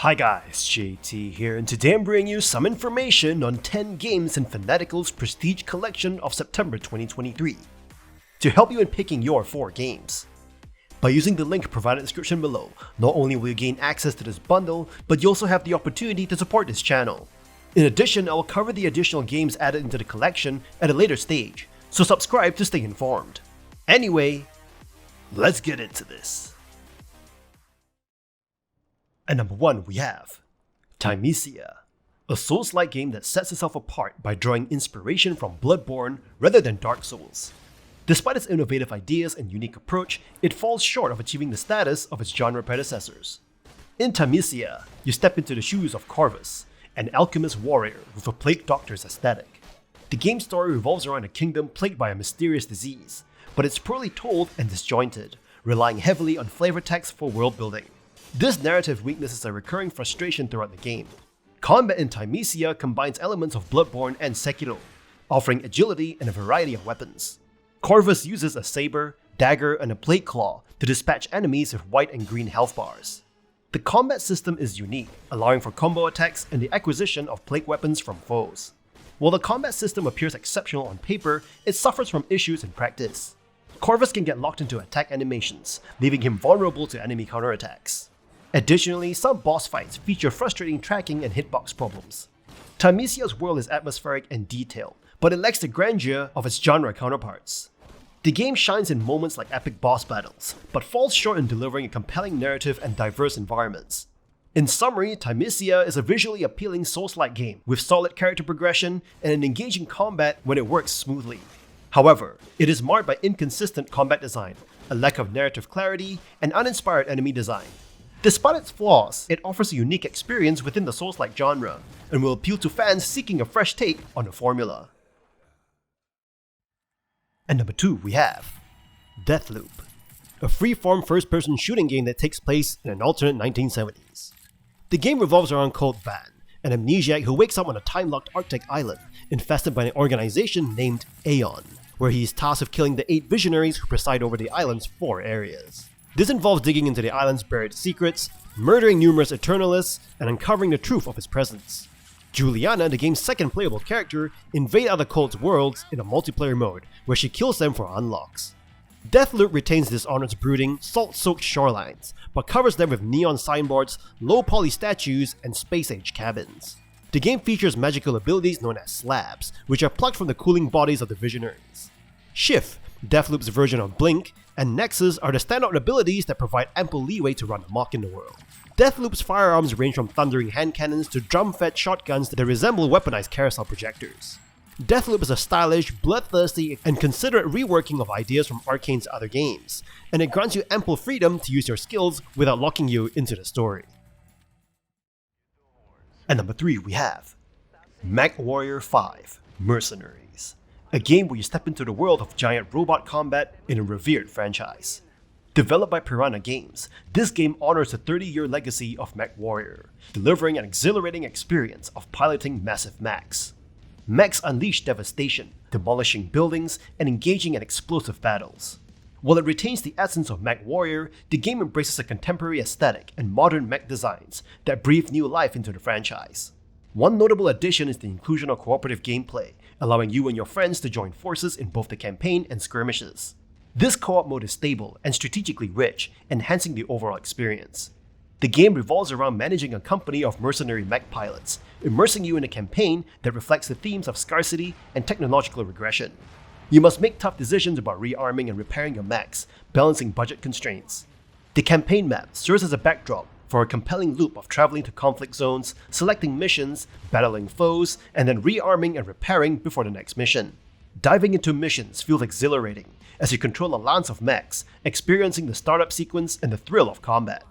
Hi guys, JT here, and today I'm bringing you some information on 10 games in Fanatical's Prestige Collection of September 2023 to help you in picking your 4 games. By using the link provided in the description below, not only will you gain access to this bundle, but you also have the opportunity to support this channel. In addition, I will cover the additional games added into the collection at a later stage, so subscribe to stay informed. Anyway, let's get into this. At number 1 we have Thymesia, a Souls-like game that sets itself apart by drawing inspiration from Bloodborne rather than Dark Souls. Despite its innovative ideas and unique approach, it falls short of achieving the status of its genre predecessors. In Thymesia, you step into the shoes of Corvus, an alchemist warrior with a plague doctor's aesthetic. The game's story revolves around a kingdom plagued by a mysterious disease, but it's poorly told and disjointed, relying heavily on flavor text for world building. This narrative weakness is a recurring frustration throughout the game. Combat in Thymesia combines elements of Bloodborne and Sekiro, offering agility and a variety of weapons. Corvus uses a saber, dagger, and a plague claw to dispatch enemies with white and green health bars. The combat system is unique, allowing for combo attacks and the acquisition of plague weapons from foes. While the combat system appears exceptional on paper, it suffers from issues in practice. Corvus can get locked into attack animations, leaving him vulnerable to enemy counterattacks. Additionally, some boss fights feature frustrating tracking and hitbox problems. Thymesia's world is atmospheric and detailed, but it lacks the grandeur of its genre counterparts. The game shines in moments like epic boss battles, but falls short in delivering a compelling narrative and diverse environments. In summary, Thymesia is a visually appealing Souls-like game with solid character progression and an engaging combat when it works smoothly. However, it is marred by inconsistent combat design, a lack of narrative clarity, and uninspired enemy design. Despite its flaws, it offers a unique experience within the Souls-like genre, and will appeal to fans seeking a fresh take on the formula. At number 2 we have DEATHLOOP, a free-form first-person shooting game that takes place in an alternate 1970s. The game revolves around Colt Van, an amnesiac who wakes up on a time-locked Arctic island infested by an organization named Aeon, where he is tasked with killing the 8 visionaries who preside over the island's 4 areas. This involves digging into the island's buried secrets, murdering numerous Eternalists, and uncovering the truth of its presence. Juliana, the game's second playable character, invades other cults' worlds in a multiplayer mode, where she kills them for unlocks. DEATHLOOP retains Dishonored's brooding, salt-soaked shorelines, but covers them with neon signboards, low-poly statues, and space-age cabins. The game features magical abilities known as slabs, which are plucked from the cooling bodies of the visionaries. Shift, DEATHLOOP's version of Blink, and Nexus are the standout abilities that provide ample leeway to run amok in the world. DEATHLOOP's firearms range from thundering hand cannons to drum-fed shotguns that resemble weaponized carousel projectors. DEATHLOOP is a stylish, bloodthirsty, and considerate reworking of ideas from Arkane's other games, and it grants you ample freedom to use your skills without locking you into the story. At number 3 we have MechWarrior 5 Mercenaries, a game where you step into the world of giant robot combat in a revered franchise. Developed by Piranha Games, this game honors the 30-year legacy of MechWarrior, delivering an exhilarating experience of piloting massive mechs. Mechs unleash devastation, demolishing buildings and engaging in explosive battles. While it retains the essence of MechWarrior, the game embraces a contemporary aesthetic and modern mech designs that breathe new life into the franchise. One notable addition is the inclusion of cooperative gameplay, allowing you and your friends to join forces in both the campaign and skirmishes. This co-op mode is stable and strategically rich, enhancing the overall experience. The game revolves around managing a company of mercenary mech pilots, immersing you in a campaign that reflects the themes of scarcity and technological regression. You must make tough decisions about rearming and repairing your mechs, balancing budget constraints. The campaign map serves as a backdrop for a compelling loop of traveling to conflict zones, selecting missions, battling foes, and then rearming and repairing before the next mission. Diving into missions feels exhilarating as you control a lance of mechs, experiencing the startup sequence and the thrill of combat.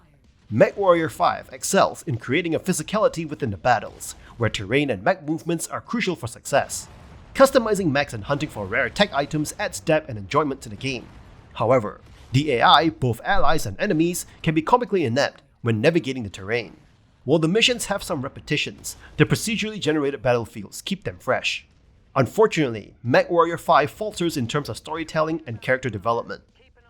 MechWarrior 5 excels in creating a physicality within the battles, where terrain and mech movements are crucial for success. Customizing mechs and hunting for rare tech items adds depth and enjoyment to the game. However, the AI, both allies and enemies, can be comically inept when navigating the terrain. While the missions have some repetitions, the procedurally generated battlefields keep them fresh. Unfortunately, MechWarrior 5 falters in terms of storytelling and character development.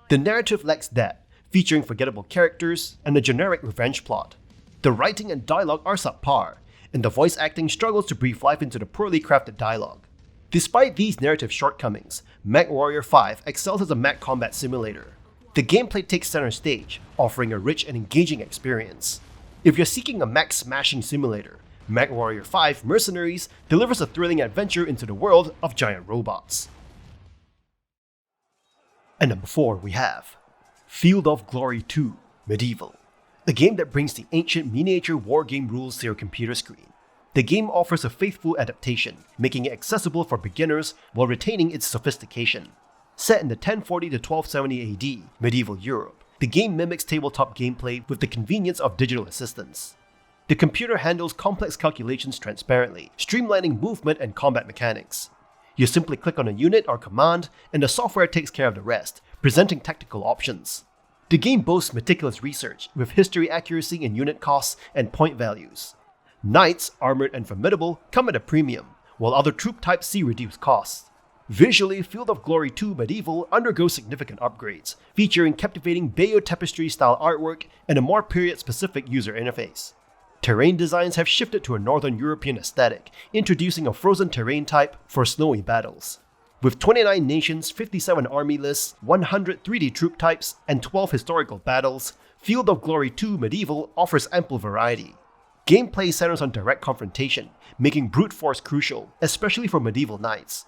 The narrative lacks depth, featuring forgettable characters and a generic revenge plot. The writing and dialogue are subpar, and the voice acting struggles to breathe life into the poorly crafted dialogue. Despite these narrative shortcomings, MechWarrior 5 excels as a mech combat simulator. The gameplay takes center stage, offering a rich and engaging experience. If you're seeking a mech smashing simulator, MechWarrior 5 Mercenaries delivers a thrilling adventure into the world of giant robots. And number 4 we have Field of Glory 2 Medieval, a game that brings the ancient miniature wargame rules to your computer screen. The game offers a faithful adaptation, making it accessible for beginners while retaining its sophistication. Set in the 1040 to 1270 AD medieval Europe, the game mimics tabletop gameplay with the convenience of digital assistance. The computer handles complex calculations transparently, streamlining movement and combat mechanics. You simply click on a unit or command, and the software takes care of the rest, presenting tactical options. The game boasts meticulous research, with history accuracy in unit costs and point values. Knights, armored and formidable, come at a premium, while other troop types see reduced costs. Visually, Field of Glory 2 Medieval undergoes significant upgrades, featuring captivating BYO Tapestry-style artwork and a more period-specific user interface. Terrain designs have shifted to a Northern European aesthetic, introducing a frozen terrain type for snowy battles. With 29 nations, 57 army lists, 100 3D troop types, and 12 historical battles, Field of Glory 2 Medieval offers ample variety. Gameplay centers on direct confrontation, making brute force crucial, especially for medieval knights.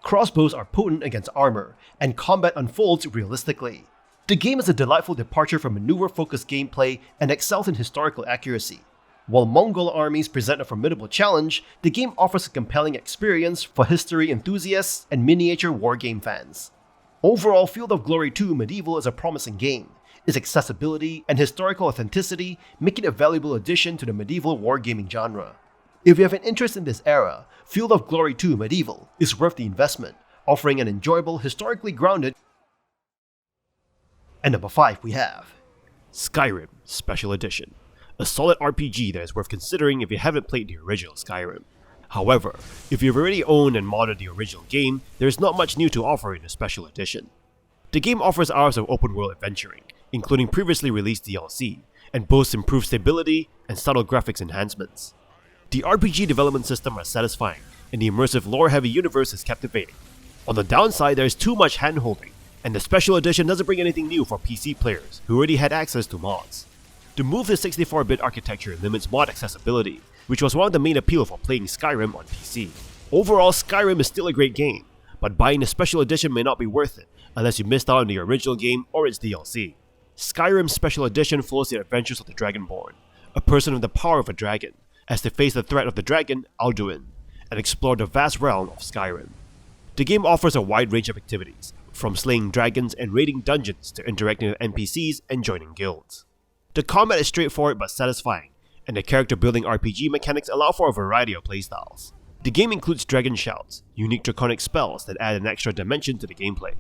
Crossbows are potent against armor, and combat unfolds realistically. The game is a delightful departure from maneuver-focused gameplay and excels in historical accuracy. While Mongol armies present a formidable challenge, the game offers a compelling experience for history enthusiasts and miniature wargame fans. Overall, Field of Glory 2 Medieval is a promising game, its accessibility and historical authenticity make it a valuable addition to the medieval wargaming genre. If you have an interest in this era, Field of Glory 2 Medieval is worth the investment, offering an enjoyable, historically grounded. And number 5 we have Skyrim Special Edition, a solid RPG that is worth considering if you haven't played the original Skyrim. However, if you've already owned and modded the original game, there is not much new to offer in the Special Edition. The game offers hours of open world adventuring, including previously released DLC, and boasts improved stability and subtle graphics enhancements. The RPG development system are satisfying, and the immersive lore-heavy universe is captivating. On the downside, there is too much hand-holding, and the Special Edition doesn't bring anything new for PC players who already had access to mods. The move to 64-bit architecture limits mod accessibility, which was one of the main appeal for playing Skyrim on PC. Overall, Skyrim is still a great game, but buying the Special Edition may not be worth it unless you missed out on the original game or its DLC. Skyrim's Special Edition follows the adventures of the Dragonborn, a person with the power of a dragon, as they face the threat of the dragon, Alduin, and explore the vast realm of Skyrim. The game offers a wide range of activities, from slaying dragons and raiding dungeons to interacting with NPCs and joining guilds. The combat is straightforward but satisfying, and the character-building RPG mechanics allow for a variety of playstyles. The game includes dragon shouts, unique draconic spells that add an extra dimension to the gameplay.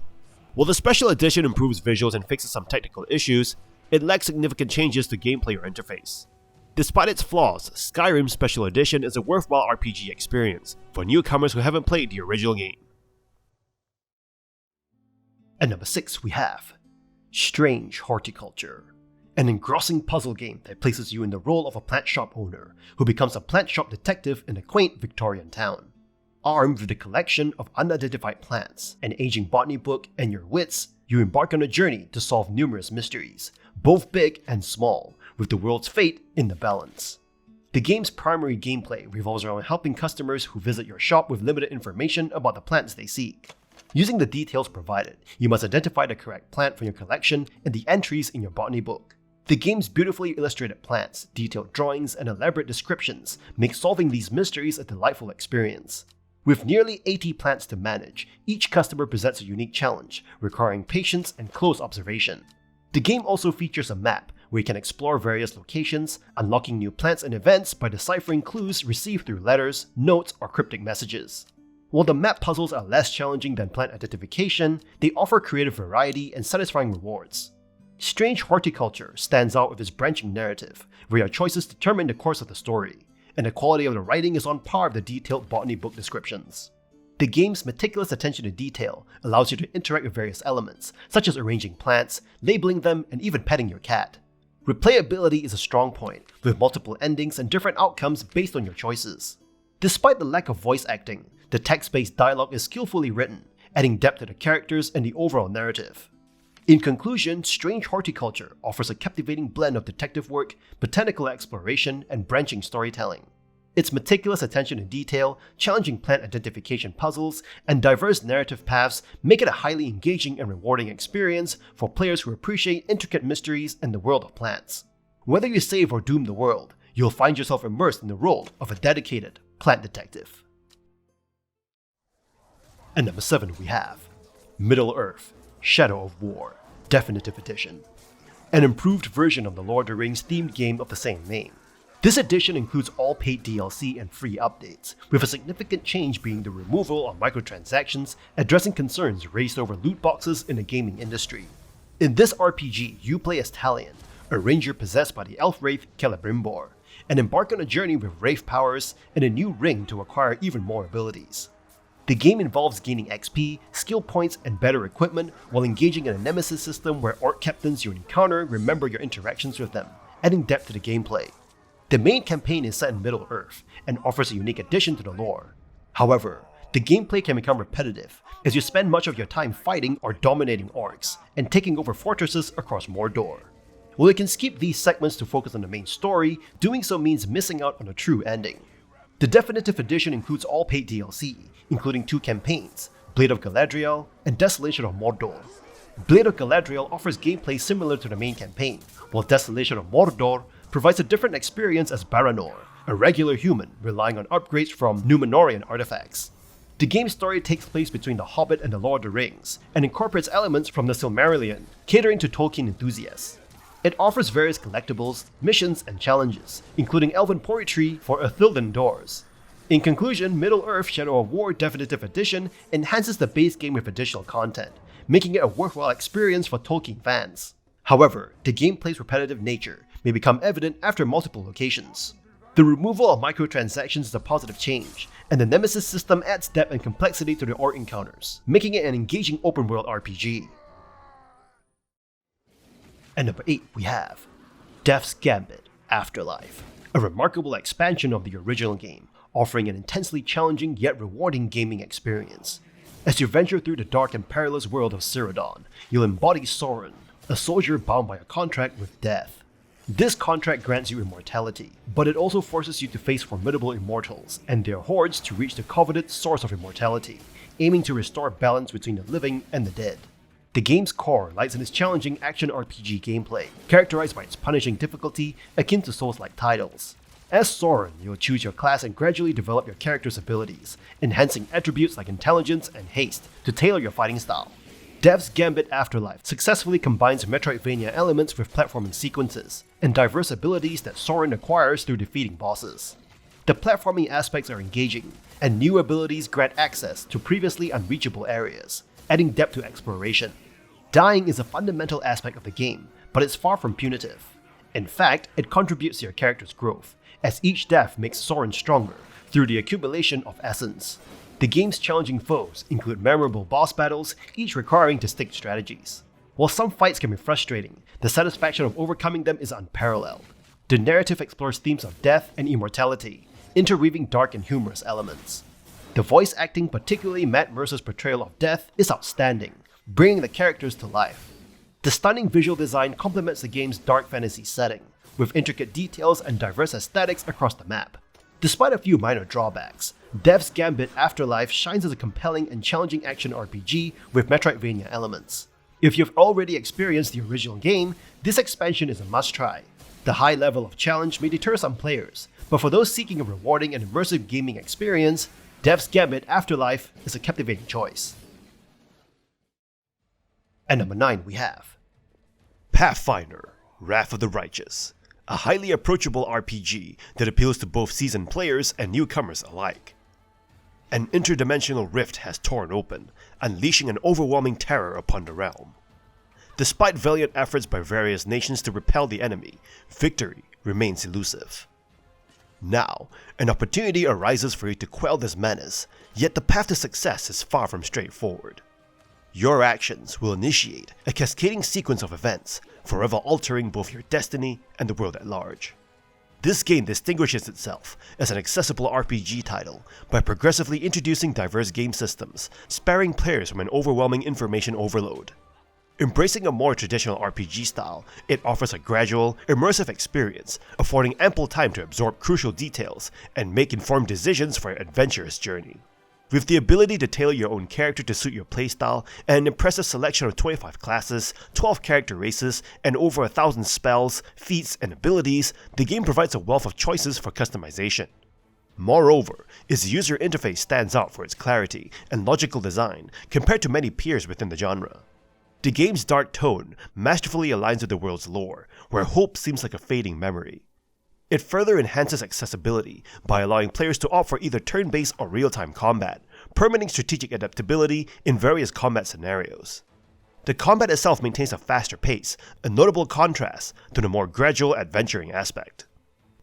While the Special Edition improves visuals and fixes some technical issues, it lacks significant changes to gameplay or interface. Despite its flaws, Skyrim Special Edition is a worthwhile RPG experience for newcomers who haven't played the original game. And number 6 we have Strange Horticulture, an engrossing puzzle game that places you in the role of a plant shop owner who becomes a plant shop detective in a quaint Victorian town. Armed with a collection of unidentified plants, an aging botany book, and your wits, you embark on a journey to solve numerous mysteries, both big and small, with the world's fate in the balance. The game's primary gameplay revolves around helping customers who visit your shop with limited information about the plants they seek. Using the details provided, you must identify the correct plant from your collection and the entries in your botany book. The game's beautifully illustrated plants, detailed drawings, and elaborate descriptions make solving these mysteries a delightful experience. With nearly 80 plants to manage, each customer presents a unique challenge, requiring patience and close observation. The game also features a map, where you can explore various locations, unlocking new plants and events by deciphering clues received through letters, notes, or cryptic messages. While the map puzzles are less challenging than plant identification, they offer creative variety and satisfying rewards. Strange Horticulture stands out with its branching narrative, where your choices determine the course of the story, and the quality of the writing is on par with the detailed botany book descriptions. The game's meticulous attention to detail allows you to interact with various elements, such as arranging plants, labeling them, and even petting your cat. Replayability is a strong point, with multiple endings and different outcomes based on your choices. Despite the lack of voice acting, the text-based dialogue is skillfully written, adding depth to the characters and the overall narrative. In conclusion, Strange Horticulture offers a captivating blend of detective work, botanical exploration, and branching storytelling. Its meticulous attention to detail, challenging plant identification puzzles, and diverse narrative paths make it a highly engaging and rewarding experience for players who appreciate intricate mysteries in the world of plants. Whether you save or doom the world, you'll find yourself immersed in the role of a dedicated plant detective. And number 7 we have Middle-earth: Shadow of War Definitive Edition, an improved version of the Lord of the Rings themed game of the same name. This edition includes all paid DLC and free updates, with a significant change being the removal of microtransactions, addressing concerns raised over loot boxes in the gaming industry. In this RPG, you play as Talion, a ranger possessed by the elf wraith Celebrimbor, and embark on a journey with wraith powers and a new ring to acquire even more abilities. The game involves gaining XP, skill points, and better equipment while engaging in a nemesis system where orc captains you encounter remember your interactions with them, adding depth to the gameplay. The main campaign is set in Middle-earth and offers a unique addition to the lore. However, the gameplay can become repetitive as you spend much of your time fighting or dominating orcs and taking over fortresses across Mordor. While you can skip these segments to focus on the main story, doing so means missing out on a true ending. The Definitive Edition includes all paid DLC, including 2 campaigns, Blade of Galadriel and Desolation of Mordor. Blade of Galadriel offers gameplay similar to the main campaign, while Desolation of Mordor provides a different experience as Baranor, a regular human relying on upgrades from Númenórean artifacts. The game's story takes place between The Hobbit and The Lord of the Rings, and incorporates elements from the Silmarillion, catering to Tolkien enthusiasts. It offers various collectibles, missions, and challenges, including elven poetry for Ithilden doors. In conclusion, Middle-earth: Shadow of War Definitive Edition enhances the base game with additional content, making it a worthwhile experience for Tolkien fans. However, the gameplay's repetitive nature may become evident after multiple locations. The removal of microtransactions is a positive change, and the Nemesis system adds depth and complexity to the orc encounters, making it an engaging open-world RPG. And number 8 we have Death's Gambit Afterlife, a remarkable expansion of the original game, offering an intensely challenging yet rewarding gaming experience. As you venture through the dark and perilous world of Cyrodiil, you'll embody Soren, a soldier bound by a contract with death. This contract grants you immortality, but it also forces you to face formidable immortals and their hordes to reach the coveted source of immortality, aiming to restore balance between the living and the dead. The game's core lies in its challenging action RPG gameplay, characterized by its punishing difficulty akin to Souls-like titles. As Soren, you'll choose your class and gradually develop your character's abilities, enhancing attributes like intelligence and haste to tailor your fighting style. Death's Gambit Afterlife successfully combines Metroidvania elements with platforming sequences, and diverse abilities that Soren acquires through defeating bosses. The platforming aspects are engaging, and new abilities grant access to previously unreachable areas, adding depth to exploration. Dying is a fundamental aspect of the game, but it's far from punitive. In fact, it contributes to your character's growth, as each death makes Soren stronger through the accumulation of essence. The game's challenging foes include memorable boss battles, each requiring distinct strategies. While some fights can be frustrating, the satisfaction of overcoming them is unparalleled. The narrative explores themes of death and immortality, interweaving dark and humorous elements. The voice acting, particularly Matt Mercer's portrayal of death, is outstanding, bringing the characters to life. The stunning visual design complements the game's dark fantasy setting, with intricate details and diverse aesthetics across the map. Despite a few minor drawbacks, Death's Gambit Afterlife shines as a compelling and challenging action RPG with Metroidvania elements. If you've already experienced the original game, this expansion is a must-try. The high level of challenge may deter some players, but for those seeking a rewarding and immersive gaming experience, Death's Gambit Afterlife is a captivating choice. And number 9 we have Pathfinder: Wrath of the Righteous, a highly approachable RPG that appeals to both seasoned players and newcomers alike. An interdimensional rift has torn open, unleashing an overwhelming terror upon the realm. Despite valiant efforts by various nations to repel the enemy, victory remains elusive. Now, an opportunity arises for you to quell this menace, yet the path to success is far from straightforward. Your actions will initiate a cascading sequence of events, forever altering both your destiny and the world at large. This game distinguishes itself as an accessible RPG title by progressively introducing diverse game systems, sparing players from an overwhelming information overload. Embracing a more traditional RPG style, it offers a gradual, immersive experience, affording ample time to absorb crucial details and make informed decisions for your adventurous journey. With the ability to tailor your own character to suit your playstyle, and an impressive selection of 25 classes, 12 character races, and over 1,000 spells, feats, and abilities, the game provides a wealth of choices for customization. Moreover, its user interface stands out for its clarity and logical design compared to many peers within the genre. The game's dark tone masterfully aligns with the world's lore, where hope seems like a fading memory. It further enhances accessibility by allowing players to opt for either turn-based or real-time combat, permitting strategic adaptability in various combat scenarios. The combat itself maintains a faster pace, a notable contrast to the more gradual adventuring aspect.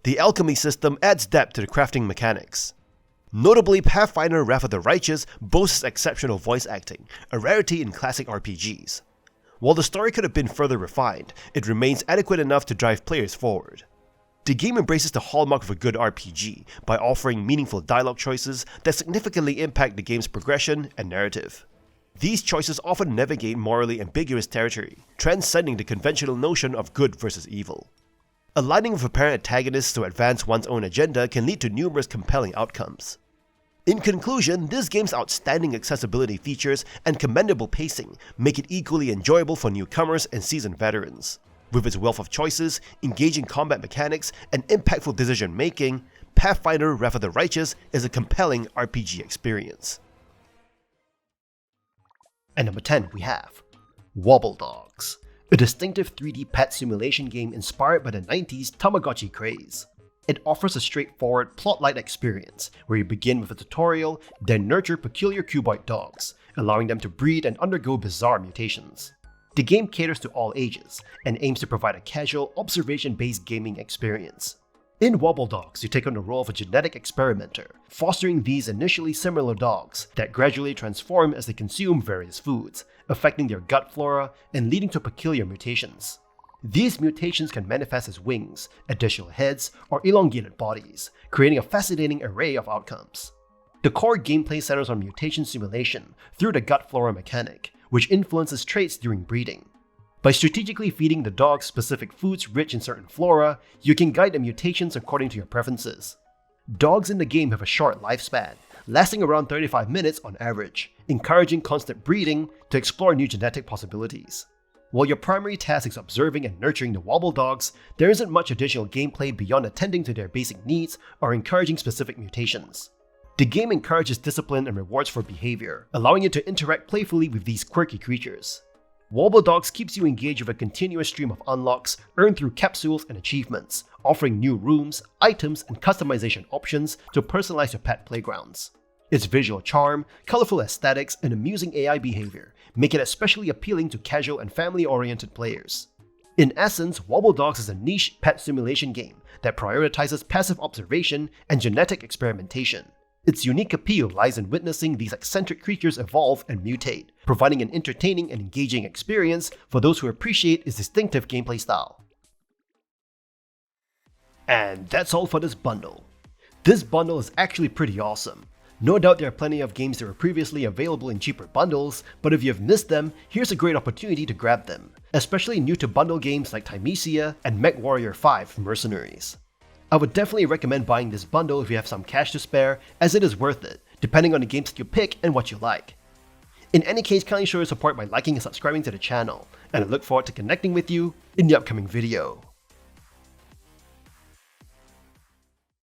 The alchemy system adds depth to the crafting mechanics. Notably, Pathfinder Wrath of the Righteous boasts exceptional voice acting, a rarity in classic RPGs. While the story could have been further refined, it remains adequate enough to drive players forward. The game embraces the hallmark of a good RPG by offering meaningful dialogue choices that significantly impact the game's progression and narrative. These choices often navigate morally ambiguous territory, transcending the conventional notion of good versus evil. Aligning with apparent antagonists to advance one's own agenda can lead to numerous compelling outcomes. In conclusion, this game's outstanding accessibility features and commendable pacing make it equally enjoyable for newcomers and seasoned veterans. With its wealth of choices, engaging combat mechanics, and impactful decision-making, Pathfinder Wrath of the Righteous is a compelling RPG experience. And number 10 we have Wobbledogs, a distinctive 3D pet simulation game inspired by the 90s Tamagotchi craze. It offers a straightforward, plot-light experience where you begin with a tutorial, then nurture peculiar cuboid dogs, allowing them to breed and undergo bizarre mutations. The game caters to all ages and aims to provide a casual, observation-based gaming experience. In Wobbledogs, you take on the role of a genetic experimenter, fostering these initially similar dogs that gradually transform as they consume various foods, affecting their gut flora and leading to peculiar mutations. These mutations can manifest as wings, additional heads, or elongated bodies, creating a fascinating array of outcomes. The core gameplay centers on mutation simulation through the gut flora mechanic, which influences traits during breeding. By strategically feeding the dogs specific foods rich in certain flora, you can guide the mutations according to your preferences. Dogs in the game have a short lifespan, lasting around 35 minutes on average, encouraging constant breeding to explore new genetic possibilities. While your primary task is observing and nurturing the Wobbledogs, there isn't much additional gameplay beyond attending to their basic needs or encouraging specific mutations. The game encourages discipline and rewards for behavior, allowing you to interact playfully with these quirky creatures. Wobbledogs keeps you engaged with a continuous stream of unlocks earned through capsules and achievements, offering new rooms, items, and customization options to personalize your pet playgrounds. Its visual charm, colorful aesthetics, and amusing AI behavior make it especially appealing to casual and family-oriented players. In essence, Wobbledogs is a niche pet simulation game that prioritizes passive observation and genetic experimentation. Its unique appeal lies in witnessing these eccentric creatures evolve and mutate, providing an entertaining and engaging experience for those who appreciate its distinctive gameplay style. And that's all for this bundle. This bundle is actually pretty awesome. No doubt there are plenty of games that were previously available in cheaper bundles, but if you've missed them, here's a great opportunity to grab them, especially new to bundle games like Thymesia and MechWarrior 5 Mercenaries. I would definitely recommend buying this bundle if you have some cash to spare, as it is worth it, depending on the games that you pick and what you like. In any case, kindly show your support by liking and subscribing to the channel, and I look forward to connecting with you in the upcoming video.